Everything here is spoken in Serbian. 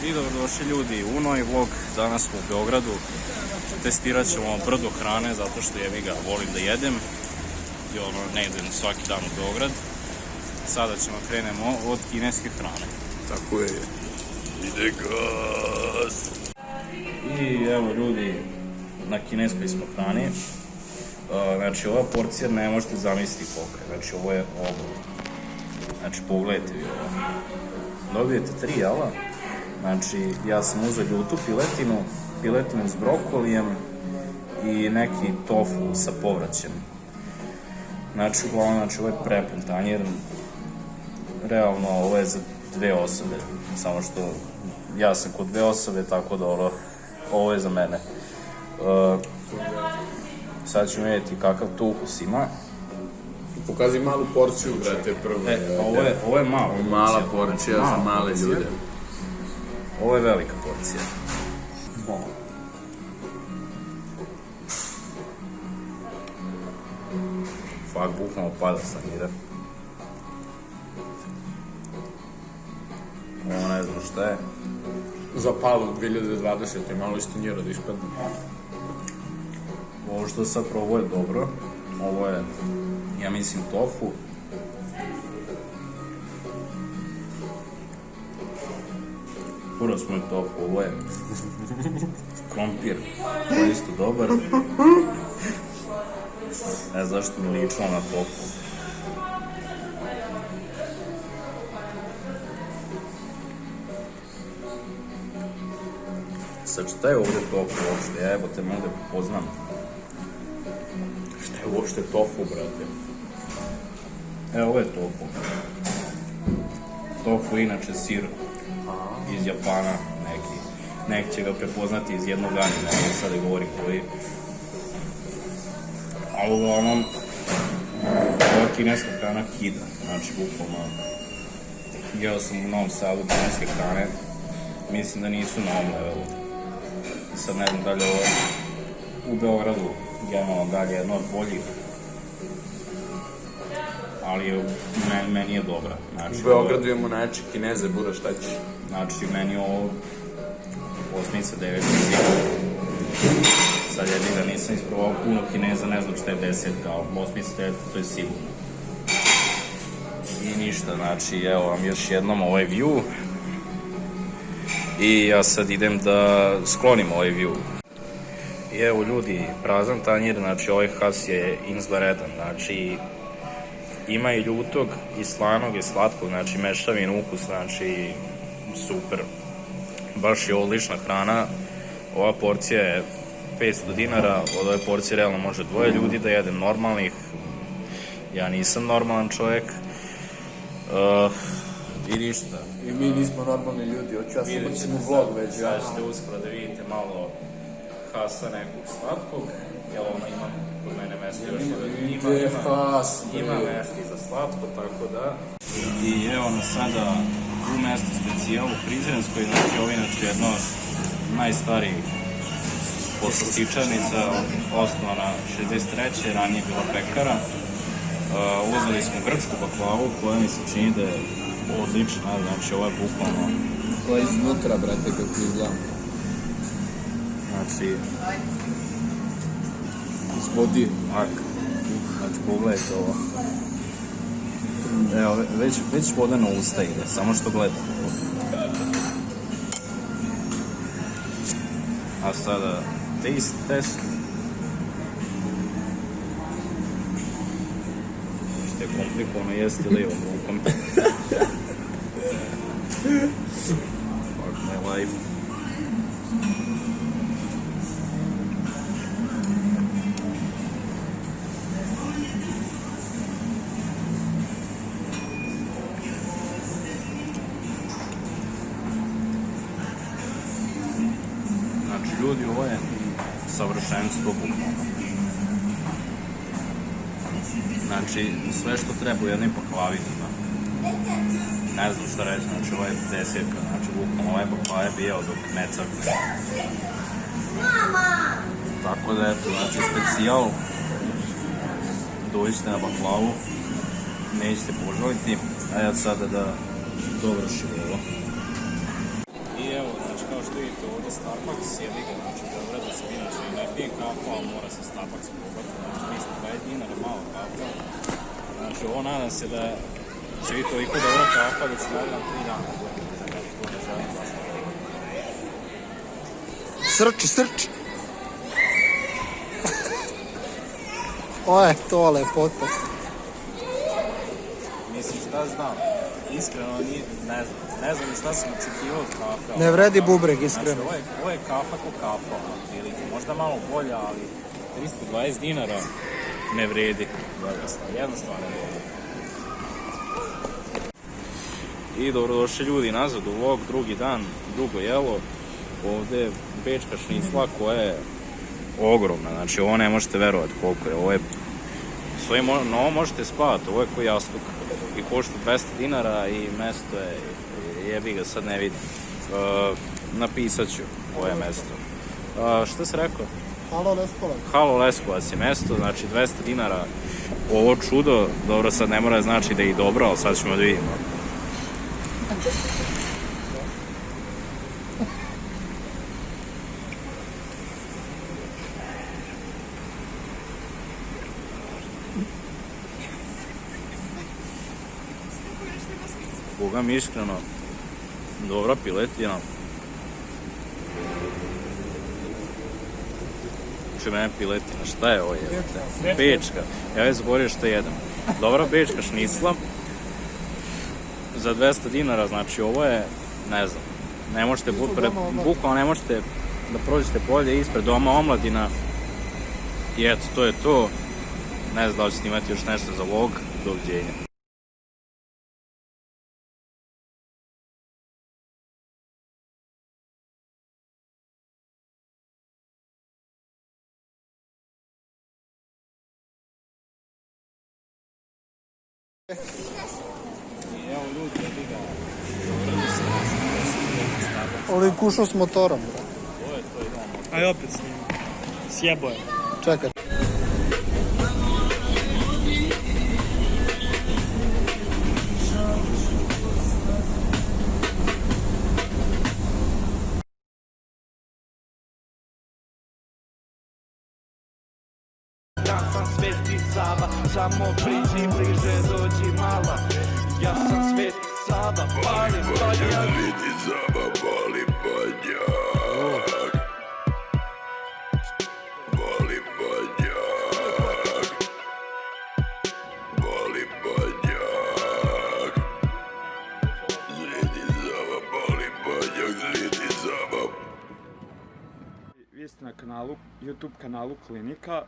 I dobrodošli ljudi u novi vlog. Danas smo u Beogradu. Testirat ćemo brdo hrane zato što jebi ga volim da jedem. I ne idem svaki dan u Beograd. Sada ćemo krenemo od kineske hrane. Tako je. Ide gaz! I evo ljudi, na kineskoj smo hrani. Znači ova porcija ne možete zamisliti koliko je. Znači ovo je obol. Znači pogledajte vi ovo. Dobijete 3 jela. Znači ja sam uzeo ljutu piletinu s brokolijem i neki tofu sa povraćem. Znači uglavnom, znači ovo je prepun tanjir. Realno ovo je za 2 osobe. Samo što ja sam kod 2 osobe, tako da ovo je za mene. Sad ćemo vidjeti kakav tu ukus ima. Pokazi malu porciju, brate, prvo. Ovo je mala porcija. Mala porcija za male ljude. Ovo je velika porcija. Fak, bukvalno pada sa njira. Ovo ne znam šta je. Za palu 2020. je malo isto njera da ispadne. Ovo što sad probao je dobro. Ovo je, ja mislim, tofu. Kurac moj tofu, ovo je krompir, ovo je isto dobar. Ne znam zašto mi ličilo na tofu. Sad šta je ovdje tofu uopšte? Ja te mogu da prepoznam. Šta je uopšte tofu, brate? Ovo je tofu. Tofu je inače sir iz Japana, neki će ga prepoznati iz jednog anime, ne sad da govorim koji. A uglavnom, ova kineska hrana kida, znači bukvalno. Jeo sam u Novom Sadu kineske hrane, mislim da nisu na ovom levelu. Sad ne znam da li ovo u Beogradu, generalno da li je jedno od boljih. Ali meni je dobra. U Beogradu imamo najjače Kineze, Bura, šta ćeš? Znači, meni je ovo 8, 9 sigurno. Sad jedni da nisam isprobao puno Kineza, ne znam šta je 10, kao 8, 9, to je sigurno. I ništa, znači, evo vam još jednom ovaj view. I ja sad idem da sklonim ovaj view. I evo ljudi, prazan tanjir, znači ovaj has je izvanredan, znači ima i ljutog, i slanog, i slatkog, znači mešavin ukus, znači super. Baš je odlična hrana. Ova porcija je 500 dinara, od ove porcije realno može 2 ljudi da jedem normalnih. Ja nisam normalan čovjek. I ništa. I mi nismo normalni ljudi, hoću ja sam učinu vlog već. Ja ćete uskoro da vidite malo hasa nekog slatkog. Jel imam kod mene mesto još ima mesta i za slatko, tako da. I evo nas sada u mesto specijal u Prizrenskoj, znači ovo je inače jedno od najstarijih poslastičarnica, osnovana 63. ranije bila pekara. Uzeli smo grčku baklavu koja mi se čini da je odlična, znači ovo je bukvalno. To je iznutra, brate, kako izgleda. Znači, vodi. Znači, pogledajte ovo. Evo, već voda na usta ide, samo što gledam. A sada, taste test. Što je komplikovano jesti lijevom rukom. Fuck my life. Ljudi, ovo je savršenstvo bukvalno. Znači, sve što treba u jednoj baklavi ima. Ne znam šta reći, znači ovo je 10, znači bukvalno ovaj baklava je bijao dok ne crkne. Tako da eto, znači specijal. Dođite na baklavu, nećete požaliti, a ja sada da dovršim ovo. I evo kao što vidite ovdje Starbucks jebi ga, znači Beogradu se inače ne pije kafa, ali mora se Starbucks probati, znači 320 dinara, malo kafa. Znači ovo nadam se da će biti toliko dobra kafa da ću naredno 3 dana budem, znači to ne želim baš. Srči. O, je to lepota. Mislim šta znam, iskreno ne znam ni šta sam očekivao od kafe. Ne vredi bubreg, iskreno. Znači ovo je kafa ko kafa, otprilike, možda malo bolja, ali 320 dinara ne vredi, jednostavno ne vredi. I dobrodošli ljudi nazad u vlog, drugi dan, drugo jelo. Ovdje je bečka šnicla koja je ogromna, znači ovo ne možete verovati koliko je, ovo je na ovo možete spavati, ovo je ko jastuk i košta 200 dinara i mesto je, jebi ga sad ne vidim, napisat ću koje mesto. Šta si rekao? Halo Leskovac. Halo Leskovac je mesto, znači 200 dinara, ovo čudo, dobro sad ne mora znači da je i dobro, ali sad ćemo da vidimo. Boga mi iskreno, dobra piletina. Če mene piletina, šta je ovo jebate? Bečka. Ja već zaboravio što jedem. Dobra bečka šnicla. Za 200 dinara, znači ovo je, ne znam, ne možete, bukvalno ne možete da prođete polje ispred doma omladina. I eto, to je to. Ne znam da li ćete imati još nešto za vlog. Doviđenja. Evo ljudi, jebi ga. Ali kušao s motorom, bro. To je to, idemo. Aj opet snima. Sjebo je. Čekaj. Ja sam Sveti Sava, samo priđi bliže, dođi mala. Ja sam Sveti Sava, palim banjak. Sveti Sava, palim banjak. Palim banjak. Palim banjak. Sveti Sava, palim banjak, Sveti Sava. Vi ste na kanalu, YouTube kanalu Klinika.